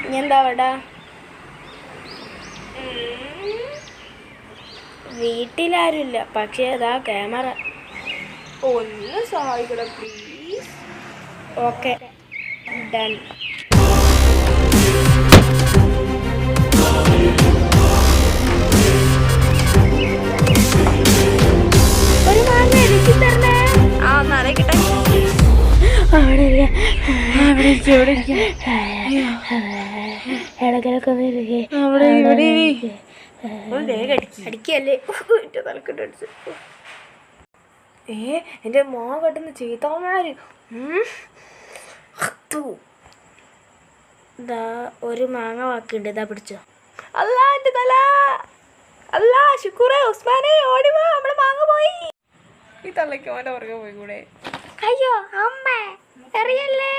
ഇനി എന്താ അവിടെ? വീട്ടിലാരുമില്ല, പക്ഷേ അതാ ക്യാമറ. ഒന്ന് സഹായിക്കണം പ്ലീസ്. Okay, done. ഒരു മാങ്ങ എനിക്ക് തരണേ. ആ നരക്കട്ടെ. അടിക്കല്ലേ തലക്കിട്ടടിച്ച്. എന്റെ മോൻ കെട്ടുന്ന ചീത്തമാര്. ഇതാ ഒരു മാങ്ങ ബാക്കിയുണ്ട്, ഇതാ പിടിച്ചോ. അല്ലാ എന്റെ തല. അല്ലാ ശുക്കൂറേ ഉസ്മാനെ ഓടിവാ, നമ്മളെ മാങ്ങ പോയി. ഈ തള്ളക്ക് മോന്റെ പുറകെ പോയി കൂടെ. അയ്യോ അമ്മ, അറിയല്ലേ.